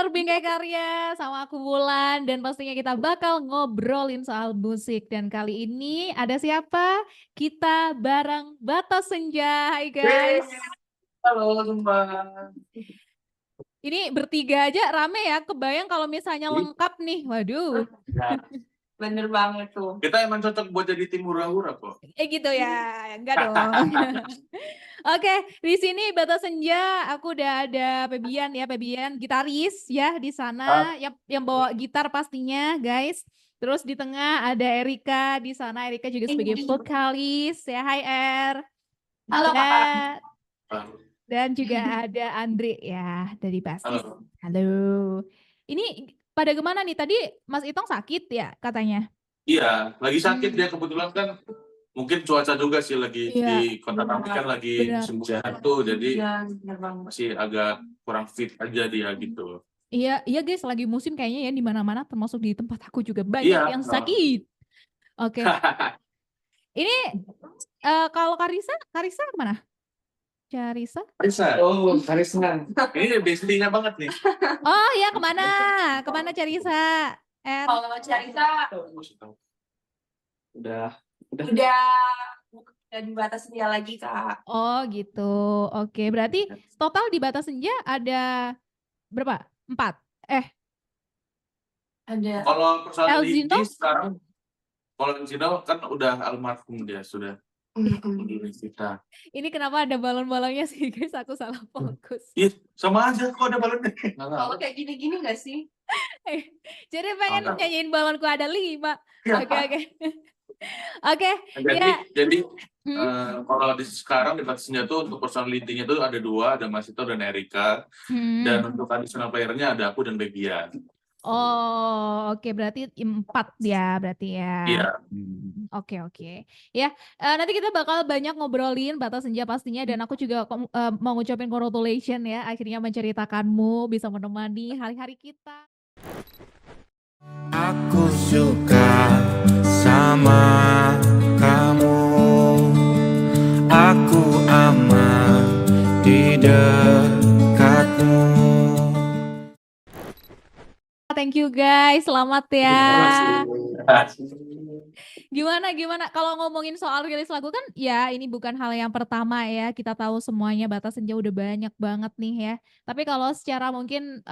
channel Bingkai Karya sama aku Wulan dan pastinya kita bakal ngobrolin soal musik dan kali ini ada siapa? Kita bareng Batas Senja. Hai guys. Halo semua. Ini bertiga aja rame ya. Kebayang kalau misalnya lengkap nih. Waduh. Ya, bener banget tuh. Kita emang cocok buat jadi tim hura-hura kok. Gitu ya. Enggak dong. Oke, di sini Batas Senja aku udah ada Febian ya, Febian gitaris ya di sana yang bawa gitar pastinya, guys. Terus di tengah ada Erika di sana, Erika juga sebagai vokalis ya. Hai Er. Halo Kakak. Dan juga ada Andre ya dari basis. Halo. Halo. Ini pada kemana nih? Tadi Mas Itong sakit ya katanya? Iya, lagi sakit dia kebetulan kan. Mungkin cuaca juga sih lagi di kota Tamrin kan lagi musim hujan tuh, jadi masih agak kurang fit aja dia gitu. Iya, iya guys, lagi musim kayaknya ya di mana-mana, termasuk di tempat aku juga banyak yang sakit. Oke. Ini kalau Karisa kemana? Carisa? Karisa. Oh, Karisa. Ini bestinya banget nih. Oh ya, kemana? Kemana Carisa? Kalau Carisa Udah di batas senja lagi Kak. Oh gitu. Oke, berarti total di Batas Senja ada berapa? 4? Ada. Kalau personal Elzinto? sekarang, kalau Elzinto kan udah almarhum dia sudah. Kita. Ini kenapa ada balon-balonnya sih guys? Aku salah fokus. Iya, sama aja kok ada balonnya. Kalau kayak gini-gini nggak sih? Jadi pengen nyanyiin balonku ada 5. Oke. Jadi kalau sekarang di Batas Senja tuh untuk personality-nya tuh ada 2, ada Mas Ito dan Erika. Dan untuk additional player-nya ada aku dan Bebian. Oh, oke, berarti 4 ya, berarti ya. Iya. Oke. Ya, nanti kita bakal banyak ngobrolin Batas Senja pastinya, dan aku juga mau ngucapin congratulations ya, akhirnya menceritakanmu bisa menemani hari-hari kita. Aku suka sama kamu, aku aman di dekatmu. Thank you guys, selamat ya. Gimana kalau ngomongin soal rilis lagu kan ya ini bukan hal yang pertama ya, kita tahu semuanya Batas Senja udah banyak banget nih ya. Tapi kalau secara mungkin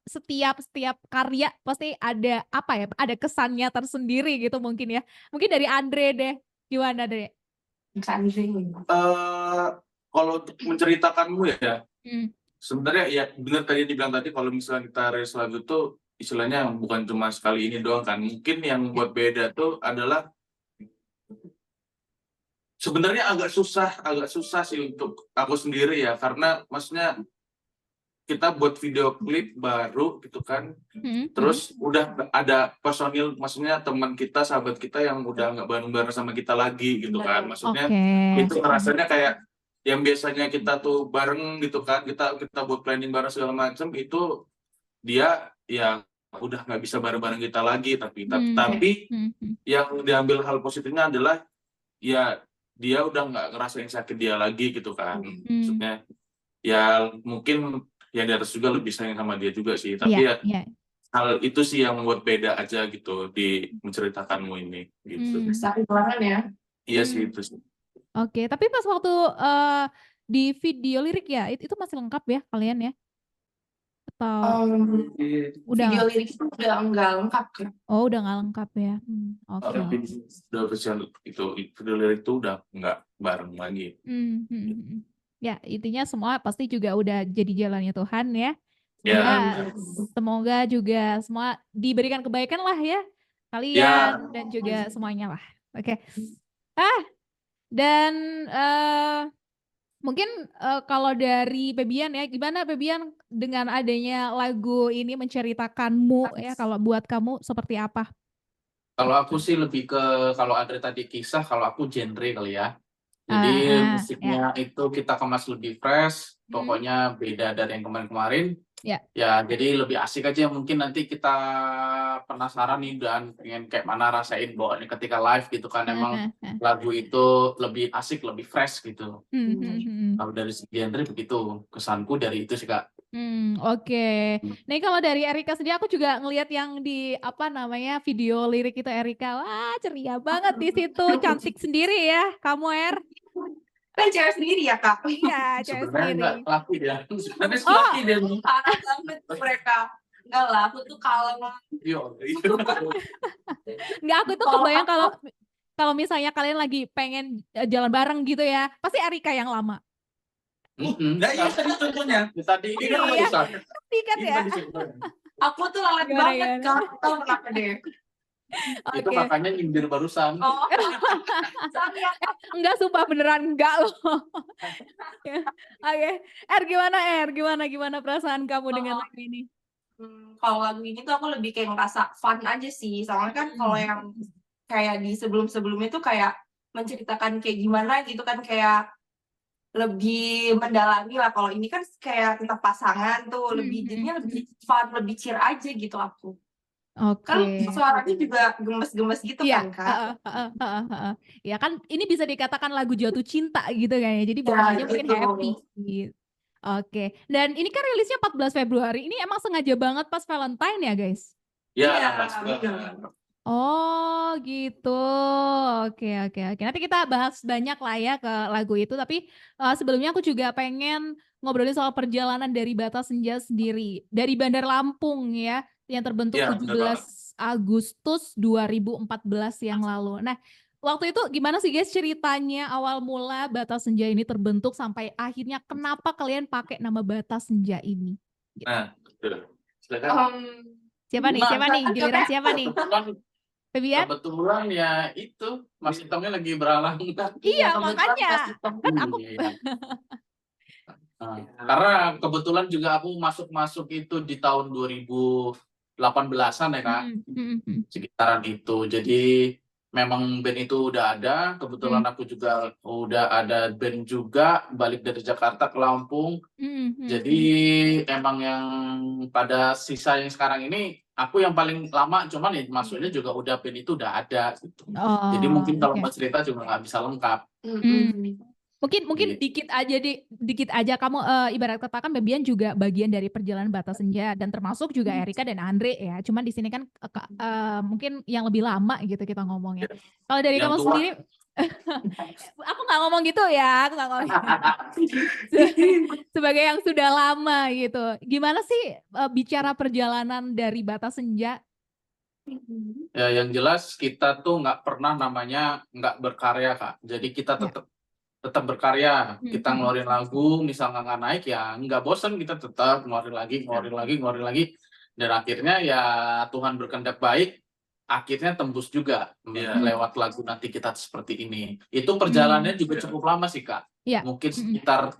setiap karya pasti ada apa ya, ada kesannya tersendiri gitu mungkin ya. Mungkin dari Andre deh, gimana Andre? Kalau untuk menceritakanmu ya, sebenarnya ya benar tadi dibilang tadi kalau misalnya kita rilis lagu tuh istilahnya bukan cuma sekali ini doang kan. Mungkin yang buat beda tuh adalah sebenarnya agak susah sih untuk aku sendiri ya, karena maksudnya kita buat video klip baru gitu kan, terus udah ada personil, maksudnya teman kita, sahabat kita yang udah nggak bareng-bareng sama kita lagi gitu kan, maksudnya itu rasanya kayak yang biasanya kita tuh bareng gitu kan, kita buat planning bareng segala macam, itu dia ya udah nggak bisa bareng-bareng kita lagi, tapi yang diambil hal positifnya adalah ya dia udah nggak ngerasain sakit dia lagi gitu kan, maksudnya ya mungkin ya di atas juga lebih sayang sama dia juga sih, tapi hal itu sih yang membuat beda aja gitu di menceritakanmu ini gitu. Sakit banget ya. Iya sih itu sih. Oke, tapi pas waktu di video lirik ya, itu masih lengkap ya kalian ya? Atau udah video lirik itu udah nggak lengkap kan? Oh, udah nggak lengkap ya. Oke. Udah official itu video lirik itu udah nggak bareng lagi. Ya, intinya semua pasti juga udah jadi jalannya Tuhan ya. Semoga juga semua diberikan kebaikan lah ya kalian dan juga semuanya lah. Oke. Dan mungkin kalau dari Febian ya, gimana Febian dengan adanya lagu ini menceritakanmu ya, kalau buat kamu seperti apa? Kalau aku sih lebih ke, kalau Andre tadi kisah, kalau aku genre kali ya. Jadi musiknya itu kita kemas lebih fresh, pokoknya beda dari yang kemarin-kemarin. Ya, jadi lebih asik aja. Mungkin nanti kita penasaran nih dan pengen kayak mana rasain bawaannya ketika live gitu kan. Emang lagu itu lebih asik, lebih fresh gitu. Kalau dari segi genre begitu, kesanku dari itu sih Kak. Oke. Nih kalau dari Erika sendiri aku juga ngelihat yang di apa namanya video lirik itu Erika, wah ceria banget di situ, cantik sendiri ya kamu Kan cewek sendiri ya kak. Iya, cewek Sebenarnya sendiri. nggak laki dia. Sebenarnya Oh. laki dia. Parah banget mereka. Enggak lah, aku tuh kalem. Yo, Enggak, aku tuh kebayang kalau misalnya kalian lagi pengen jalan bareng gitu ya, pasti Erika yang lama. Nah, iya tadi contohnya. Tadi ini kan Iya. barusan. Pasti kan Ini ya. tadi contohnya. Aku tuh lalat Gimana, banget gimana? kak. Tahu kenapa deh? Itu Oke. makanya nyindir barusan. Oh, sorry ya. Enggak, sumpah beneran enggak loh. Ya, oke. Gimana perasaan kamu dengan lagu ini? Kalau lagu ini tuh aku lebih kayak ngerasa fun aja sih. Soalnya kan kalau yang kayak di sebelum-sebelumnya tuh kayak menceritakan kayak gimana gitu kan, kayak lebih mendalami lah. Kalau ini kan kayak tentang pasangan tuh, lebih jadinya lebih fun, lebih cheer aja gitu aku. Kan Oke. suaranya juga gemes-gemes gitu Iya, kan kak. Ya kan ini bisa dikatakan lagu jatuh cinta gitu kan ya. Jadi Ya, bawaannya mungkin gitu. happy gitu. Oke. Dan ini kan rilisnya 14 Februari. Ini emang sengaja banget pas Valentine ya, guys? Ya, Iya, pas banget. bener. Oh, gitu. Oke. Nanti kita bahas banyak lah ya ke lagu itu. Tapi sebelumnya aku juga pengen ngobrolin soal perjalanan dari Bata Senja sendiri. Dari Bandar Lampung ya, yang terbentuk Iya, 17 Agustus 2014 yang lalu. Nah, waktu itu gimana sih guys ceritanya awal mula Bata Senja ini terbentuk sampai akhirnya kenapa kalian pakai nama Bata Senja ini? Nah, betul. Silakan. Siapa nih? Giliran siapa nih? Febian? Kebetulan ya itu Mas Hitamnya lagi beralang. Iya, makanya. Kan aku karena kebetulan juga aku masuk itu di tahun 2018-an ya Kak. Sekitaran itu. Jadi memang band itu udah ada, kebetulan aku juga udah ada band juga balik dari Jakarta ke Lampung. Jadi emang yang pada sisa yang sekarang ini aku yang paling lama, cuman ya maksudnya juga udah band itu udah ada gitu. Jadi mungkin kalau mau cerita juga nggak bisa lengkap. Mungkin dikit aja kamu ibarat katakan Bebian juga bagian dari perjalanan Bata Senja dan termasuk juga Erika dan Andre ya. Cuman di sini kan mungkin yang lebih lama gitu kita ngomongnya. Kalau dari Yang kamu tua. sendiri aku nggak ngomong gitu ya, aku nggak ngomong sebagai yang sudah lama gitu. Gimana sih bicara perjalanan dari Bata Senja? Ya, yang jelas kita tuh nggak pernah namanya nggak berkarya Kak. Jadi kita tetap berkarya. Kita ngeluarin lagu, misalnya nggak naik ya nggak bosen, kita tetap ngeluarin lagi. Dan akhirnya ya Tuhan berkehendak baik, akhirnya tembus juga lewat lagu Nanti Kita Seperti Ini. Itu perjalanannya juga cukup lama sih Kak. Mungkin sekitar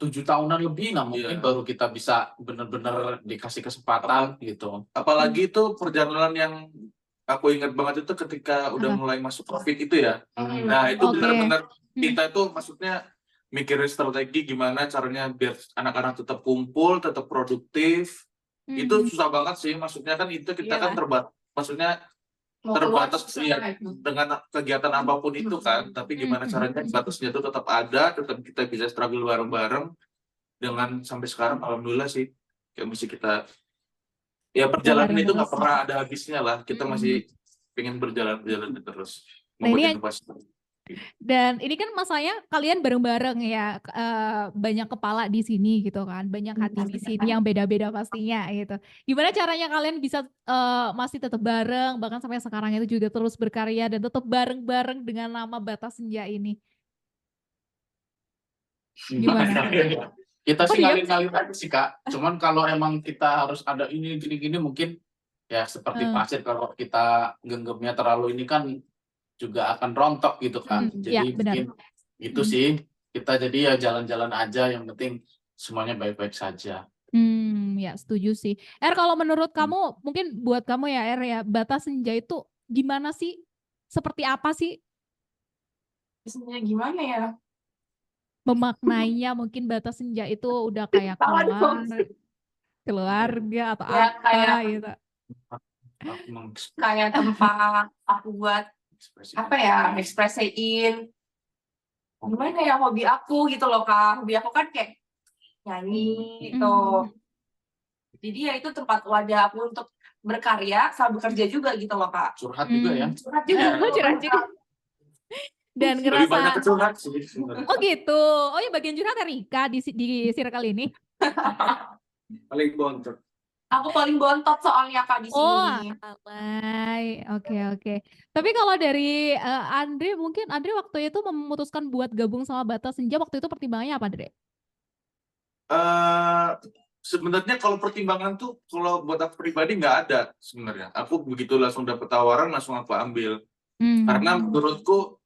7 tahunan lebih lah mungkin baru kita bisa benar-benar dikasih kesempatan gitu. Apalagi itu perjalanan yang aku ingat banget itu ketika udah mulai masuk COVID itu ya. Nah, itu benar-benar kita itu maksudnya mikirin strategi gimana caranya biar anak-anak tetap kumpul, tetap produktif. Itu susah banget sih, maksudnya kan itu kita kan terbatas ya, dengan kegiatan apapun itu kan, tapi gimana caranya batasnya itu tetap ada, tetap kita bisa struggle bareng-bareng dengan sampai sekarang alhamdulillah sih kayak masih kita ya perjalanan itu nggak pernah ada habisnya lah, kita masih pengen berjalan terus. Nah, ini dan ini kan masanya kalian bareng-bareng ya, banyak kepala di sini gitu kan, banyak hati di sini yang beda-beda pastinya gitu. Gimana caranya kalian bisa masih tetap bareng, bahkan sampai sekarang itu juga terus berkarya dan tetap bareng-bareng dengan nama Bata Senja ini? Gimana? Kita sih ngalir-ngalir aja sih Kak. Cuman kalau emang kita harus ada ini gini-gini mungkin ya seperti pasir, kalau kita genggamnya terlalu ini kan juga akan rontok gitu kan. Jadi mungkin itu sih kita jadi ya jalan-jalan aja, yang penting semuanya baik-baik saja. Ya setuju sih. Kalau menurut kamu, mungkin buat kamu ya ya, Bata Senja itu gimana sih? Seperti apa sih? Biasanya gimana ya? Memaknainya mungkin Bata Senja itu udah kayak keluarga atau ya, apa kayak, gitu. Kayak tempat aku buat ekspresiin gimana ya hobi aku gitu loh Kak. Hobi aku kan kayak nyanyi gitu. Jadi ya itu tempat wadah aku untuk berkarya sambil bekerja juga gitu loh Kak. Curhat juga ya. Curhat juga. Curhat juga. Dan Lebih banyak ngerasa curhat sih sebenarnya. oh gitu. Oh ya bagian curhat Rika di circle ini. Paling bontot. Aku paling bontot soalnya Kak di Oh, sini. alay. Oke. Tapi kalau dari Andre, mungkin Andre waktu itu memutuskan buat gabung sama Batas Senja, waktu itu pertimbangannya apa, Andre? Sebenarnya kalau pertimbangan tuh kalau buat aku pribadi nggak ada sebenarnya. Aku begitu langsung dapet tawaran langsung aku ambil. Karena menurutku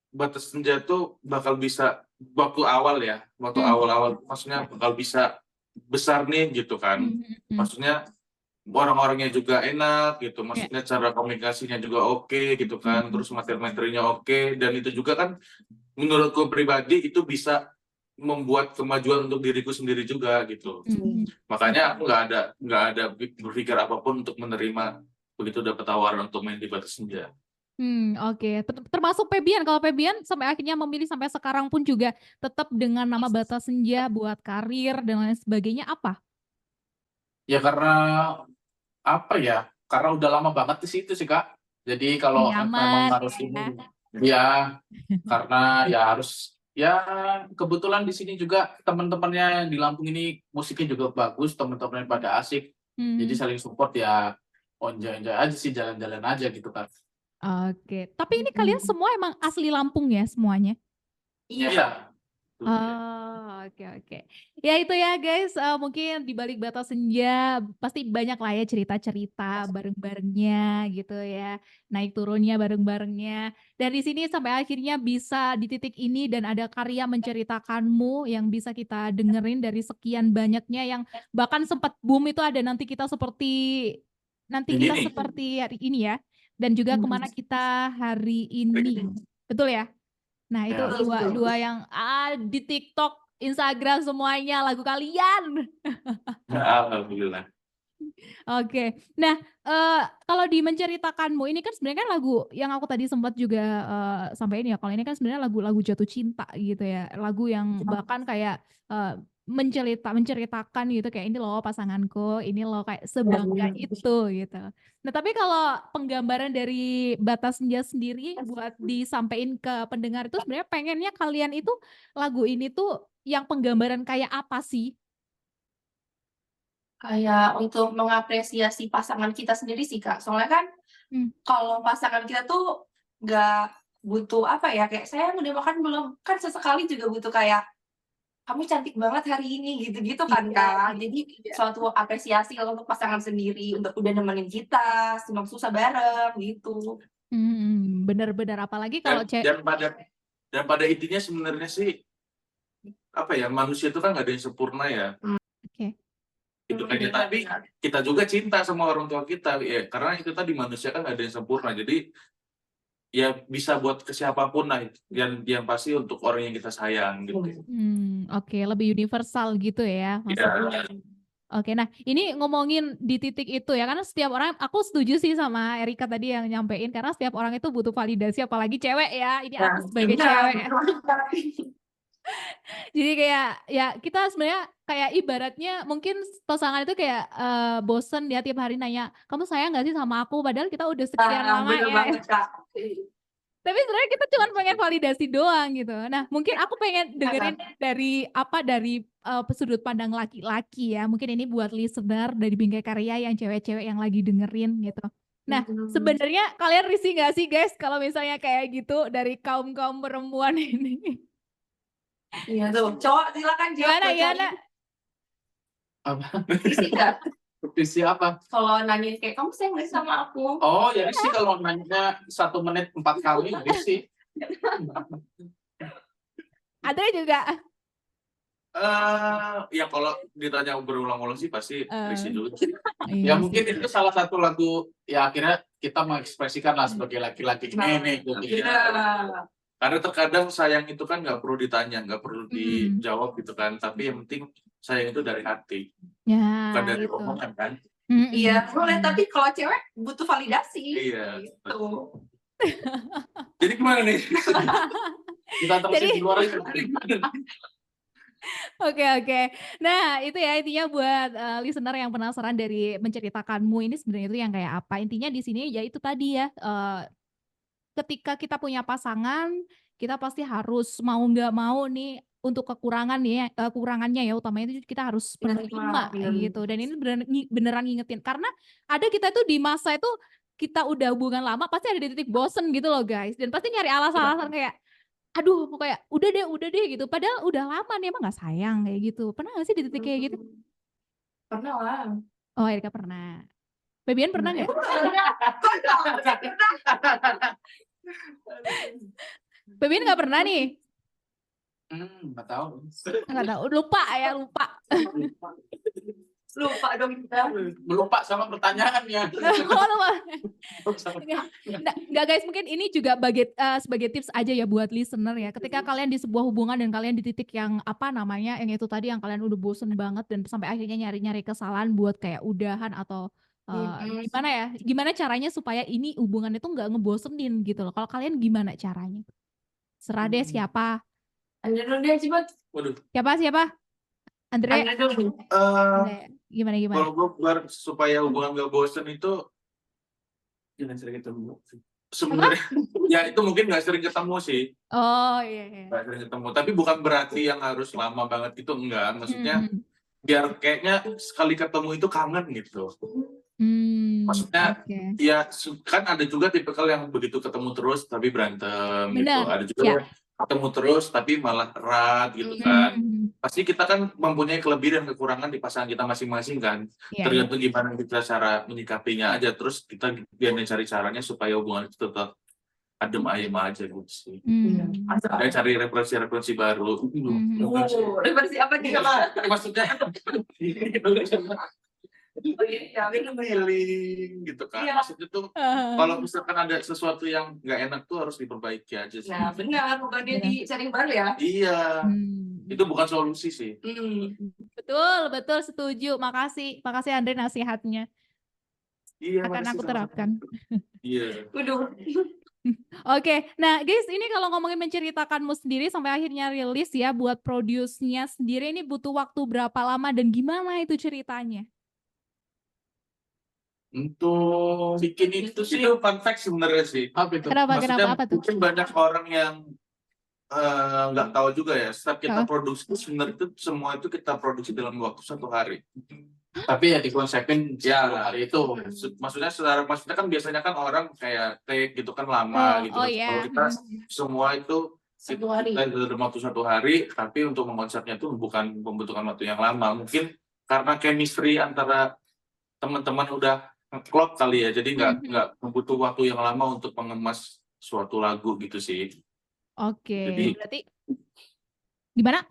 Batas Senja tuh bakal bisa waktu awal ya, waktu awal-awal maksudnya bakal bisa besar nih gitu kan. Maksudnya orang-orangnya juga enak gitu, maksudnya cara komunikasinya juga oke gitu kan, terus materi-materinya oke, dan itu juga kan menurutku pribadi itu bisa membuat kemajuan untuk diriku sendiri juga gitu. Makanya aku nggak ada berpikir apapun untuk menerima begitu dapat tawaran untuk main di Batas Senja. Oke. Termasuk Febian. Kalau Febian sampai akhirnya memilih sampai sekarang pun juga tetap dengan nama Batas Senja buat karir dan lain sebagainya apa? Ya karena apa ya? Karena udah lama banget di situ sih Kak. Jadi kalau memang harus ini, ya karena ya harus ya kebetulan di sini juga teman-temannya yang di Lampung ini musiknya juga bagus, teman-temannya pada asik. Jadi saling support ya, enjoy aja sih, jalan-jalan aja gitu kan. Oke. Tapi ini kalian semua emang asli Lampung ya semuanya? Iya. Oh, oke. Ya itu ya guys, mungkin di balik Batas Senja pasti banyak lah ya cerita-cerita bareng-barengnya gitu ya, naik turunnya bareng-barengnya. Dan di sini sampai akhirnya bisa di titik ini dan ada karya menceritakanmu yang bisa kita dengerin dari sekian banyaknya yang bahkan sempat boom itu ada nanti kita seperti hari ini ya, dan juga kemana kita hari ini, betul ya? Nah itu Ya. dua yang di TikTok, Instagram semuanya lagu kalian. Alhamdulillah. Oke. Nah kalau di menceritakanmu ini kan sebenarnya kan lagu yang aku tadi sempat juga sampaikan ya. Kalau ini kan sebenarnya lagu jatuh cinta gitu ya. Lagu yang bahkan kayak menceritakan gitu kayak ini loh pasanganku, ini loh kayak sebangga itu gitu. Nah tapi kalau penggambaran dari Batas Senja sendiri buat disampaikan ke pendengar itu sebenarnya pengennya kalian itu lagu ini tuh yang penggambaran kayak apa sih? Kayak untuk mengapresiasi pasangan kita sendiri sih Kak. Soalnya kan kalau pasangan kita tuh nggak butuh apa ya, kayak sayang udah makan belum, kan sesekali juga butuh kayak kamu cantik banget hari ini gitu-gitu kan Kak. Jadi suatu apresiasi untuk pasangan sendiri untuk udah nemenin kita senang susah bareng gitu. Benar-benar apalagi kalau dan pada intinya sebenarnya sih apa ya, manusia itu kan nggak ada yang sempurna ya. Oke. Itu kan, tapi kita juga cinta sama orang tua kita ya, karena itu tadi manusia kan nggak ada yang sempurna, jadi ya bisa buat ke siapapun lah, yang pasti untuk orang yang kita sayang gitu. Oke, lebih universal gitu ya maksudnya. Oke, nah ini ngomongin di titik itu ya, karena setiap orang, aku setuju sih sama Erika tadi yang nyampein, karena setiap orang itu butuh validasi, apalagi cewek ya, ini aku sebagai cewek. Jadi kayak ya kita sebenarnya kayak ibaratnya mungkin pasangan itu kayak bosen ya tiap hari nanya, kamu sayang gak sih sama aku, padahal kita udah sekian lama ya. Tapi sebenarnya kita cuma pengen validasi doang gitu. Nah mungkin aku pengen dengerin dari sudut pandang laki-laki ya. Mungkin ini buat listener dari Bingkai Karya yang cewek-cewek yang lagi dengerin gitu. Nah sebenarnya kalian risih gak sih guys kalau misalnya kayak gitu dari kaum-kaum perempuan ini? Iya tuh, cowok silakan jawab. Gimana? Apa? Risih nggak? Visi apa? Kalau nanya kayak kamu sayang nggak sama aku? Oh ya risih kalau nanya 1 menit 4 kali risih. Ada juga. Ya kalau ditanya berulang-ulang sih pasti risih dulu. Ya mungkin itu salah satu lagu ya akhirnya kita mengekspresikan lah sebagai laki-laki ini gitu. Karena terkadang sayang itu kan nggak perlu ditanya, nggak perlu dijawab gitu kan, tapi yang penting sayang itu dari hati, bukan dari omongan kan. Iya boleh, tapi kalau cewek butuh validasi. Iya. Gitu. Jadi gimana nih? Kita terusin di luar aja. Oke oke. Nah itu ya intinya buat, listener yang penasaran dari menceritakanmu ini sebenarnya itu yang kayak apa, intinya di sini ya itu tadi ya, ketika kita punya pasangan, kita pasti harus mau nggak mau nih untuk kekurangan ya, kekurangannya ya utamanya itu kita harus menerima gitu dan ini beneran ngingetin karena ada kita tuh di masa itu kita udah hubungan lama pasti ada di titik bosen gitu loh guys dan pasti nyari alasan-alasan kayak, aduh kayak udah deh gitu padahal udah lama nih emang nggak sayang kayak gitu. Pernah nggak sih di titik kayak gitu? Pernah lah. Oh Erika pernah. Febian pernah nggak? Febian nggak pernah nih? Nggak tahu. Nggak tahu, lupa ya, lupa. Lupa dong kita. Lupa sama pertanyaannya. Oh, lupa. Nggak guys, mungkin ini juga sebagai tips aja ya buat listener ya. Ketika kalian di sebuah hubungan dan kalian di titik yang apa namanya, yang itu tadi yang kalian udah bosen banget dan sampai akhirnya nyari-nyari kesalahan buat kayak udahan atau gimana ya? Gimana caranya supaya ini hubungan itu nggak ngebosenin gitu loh. Kalau kalian gimana caranya? Serah deh siapa. Andre dulu deh cepet. Waduh. Siapa? Andre. Andre dulu. Gimana? Kalau gue supaya hubungan gak bosen itu jangan sering ketemu. Sebenarnya ya itu mungkin gak sering ketemu sih. Oh iya. Gak sering ketemu. Tapi bukan berarti yang harus lama banget itu enggak. Maksudnya biar kayaknya sekali ketemu itu kangen gitu. Maksudnya ya kan ada juga tipikal yang begitu ketemu terus tapi berantem gitu. Ada juga ketemu terus tapi malah erat gitu kan. Pasti kita kan mempunyai kelebihan dan kekurangan di pasangan kita masing-masing kan. Tergantung gimana kita cara menyikapinya aja. Terus kita biar cari caranya supaya hubungan itu tetap adem ayem aja gitu sih. Dan cari referensi baru. Referensi apa nih Kak? Maksudnya healing gitu kan. Maksudnya tuh kalau misalkan ada sesuatu yang nggak enak tuh harus diperbaiki aja sih. Nah benar, bukan dia dicari baru ya. Iya. Itu bukan solusi sih. Betul setuju. Makasih Andre nasihatnya. Iya, akan aku terapkan. Iya. Oke, nah guys ini kalau ngomongin menceritakanmu sendiri sampai akhirnya rilis ya buat produce-nya sendiri ini butuh waktu berapa lama dan gimana itu ceritanya? Untuk bikin itu sih fun fact sebenarnya sih. Kenapa apa tuh? Mungkin banyak orang yang nggak tahu juga ya. Setiap kita produksi sebenarnya itu semua itu kita produksi dalam waktu 1 hari. Tapi ya dikonsepin ya hari itu. Maksudnya kan biasanya kan orang kayak take gitu kan lama gitu. Kalau kita semua itu 1 hari. Kita dalam waktu 1 hari, tapi untuk mengonsepnya itu bukan membutuhkan waktu yang lama. Mungkin karena chemistry antara teman-teman udah klop kali ya, jadi nggak membutuh waktu yang lama untuk mengemas suatu lagu gitu sih. Oke, jadi, berarti gimana?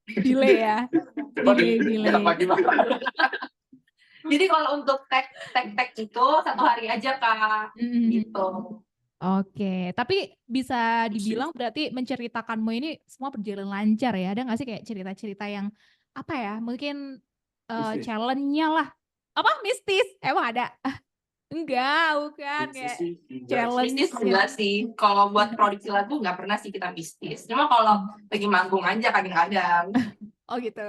Delay ya. Delay. Jadi kalau untuk tag itu 1 hari aja Kak, gitu. Oke, tapi bisa dibilang berarti menceritakanmu ini semua berjalan lancar ya? Ada nggak sih kayak cerita-cerita yang apa ya? Mungkin challenge-nya lah. Apa mistis? Emang ada? Enggak, bukan kayak challenge. Mistis enggak sih. Kalau buat produksi lagu nggak pernah sih kita mistis. Cuma kalau lagi manggung aja kadang-kadang. Oh gitu.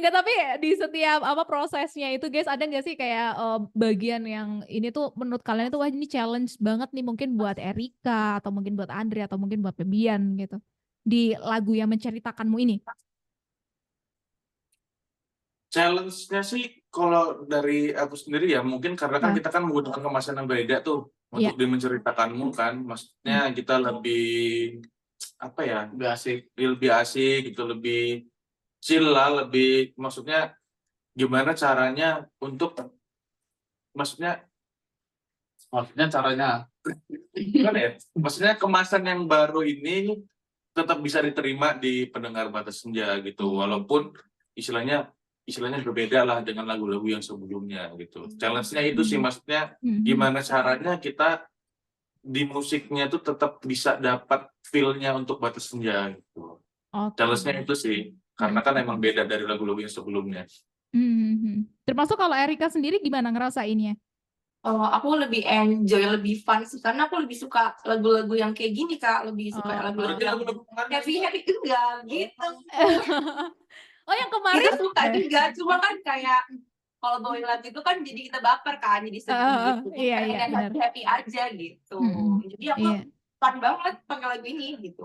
Enggak, tapi di setiap prosesnya itu guys ada nggak sih kayak bagian yang ini tuh menurut kalian itu wah ini challenge banget nih mungkin buat Erika atau mungkin buat Andre atau mungkin buat Febian gitu di lagu yang menceritakanmu ini? Challenge-nya sih kalau dari aku sendiri ya mungkin karena kan kita kan menggunakan kemasan yang beda tuh untuk menceritakanmu kan, maksudnya kita lebih apa ya, lebih asik gitu, lebih chill lah, lebih maksudnya gimana caranya untuk maksudnya caranya gimana ya, maksudnya kemasan yang baru ini tetap bisa diterima di pendengar Batas Senja gitu, walaupun istilahnya berbeda lah dengan lagu-lagu yang sebelumnya gitu. Challenge-nya itu sih, maksudnya gimana caranya kita di musiknya tuh tetap bisa dapat feel-nya untuk Batas Senja gitu. Challenge-nya itu sih, karena kan emang beda dari lagu-lagu yang sebelumnya. Termasuk kalau Erika sendiri gimana ngerasainnya? Aku lebih enjoy, lebih fun sih, karena aku lebih suka lagu-lagu yang kayak gini, Kak, lebih suka lagu-lagu Berarti yang lagu-lagu kemarin happy-happy enggak, gitu. Oh yang Kita kemarin? suka juga, cuma kan kayak kalau bawain lagu itu kan jadi kita baper kan, jadi sedih gitu. Jadi Iya pengen yang benar. happy-happy aja gitu. Jadi aku Iya. fun banget pakai lagu ini gitu.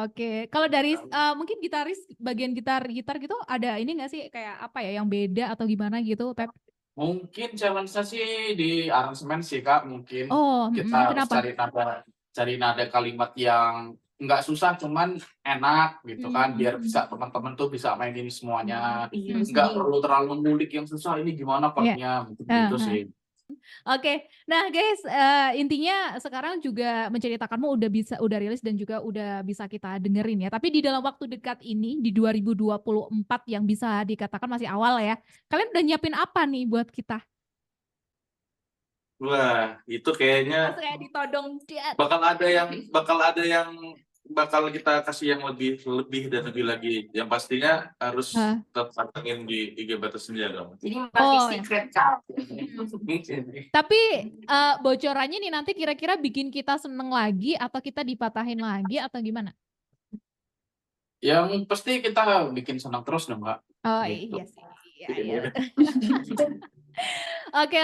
Oke. Kalau dari mungkin gitaris bagian gitar gitu ada ini nggak sih kayak apa ya yang beda atau gimana gitu, Pep? Mungkin challenge-nya sih di aransemen sih Kak, mungkin Oh, kita harus kenapa? cari nada kalimat yang nggak susah cuman enak gitu kan, biar bisa teman-teman tuh bisa mainin semuanya, nggak perlu terlalu ngulik yang susah ini gimana Iya. partnya gitu sih. Oke, nah guys, intinya sekarang juga menceritakanmu udah rilis dan juga udah bisa kita dengerin ya. Tapi di dalam waktu dekat ini di 2024 yang bisa dikatakan masih awal ya. Kalian udah nyiapin apa nih buat kita? Wah, itu kayaknya Langsung kayak ditodong jet. bakal kita kasih yang lebih dan lebih lagi. Yang pastinya harus tetap pantengin di IG Batas Senja dong. Jadi masih Oh, ya. secret, Kak. Tapi bocorannya nih nanti kira-kira bikin kita seneng lagi atau kita dipatahin lagi atau gimana? Yang pasti kita bikin senang terus dong Kak. Oh Gitu. iya sih. Iya. Oke.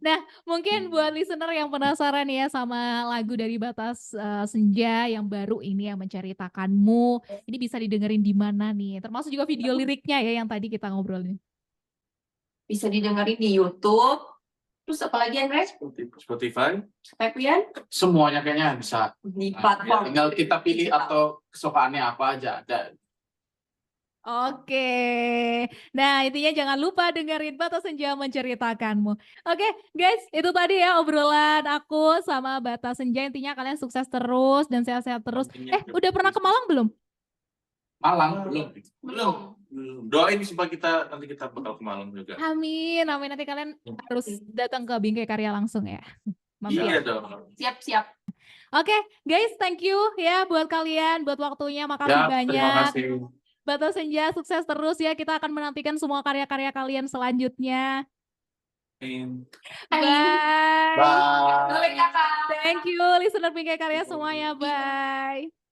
Nah, mungkin buat listener yang penasaran ya sama lagu dari Batas Senja yang baru ini yang menceritakanmu, ini bisa didengerin di mana nih? Termasuk juga video liriknya ya yang tadi kita ngobrolin. Bisa didengerin di YouTube. Terus apalagi Andres? Spotify. Pepian? Semuanya kayaknya bisa. Di Ya, platform. tinggal kita pilih atau kesukaannya apa aja ada. Oke, nah intinya jangan lupa dengerin Batas Senja menceritakanmu. Oke guys, itu tadi ya obrolan aku sama Batas Senja. Intinya kalian sukses terus dan sehat-sehat terus. Udah pernah ke Malang belum? Malang Belum. Doain supaya nanti kita bakal ke Malang juga. Amin. Nanti kalian harus datang ke Bingkai Karya langsung ya. Mampir. Iya dong. Siap. Oke, guys, thank you ya buat kalian, buat waktunya, makasih Ya, terima banyak. kasih. Batas Senja sukses terus ya. Kita akan menantikan semua karya-karya kalian selanjutnya. Bye. Bye. Bye. Bye, Kakak. Thank you listener Bingkai Karya semuanya. Bye.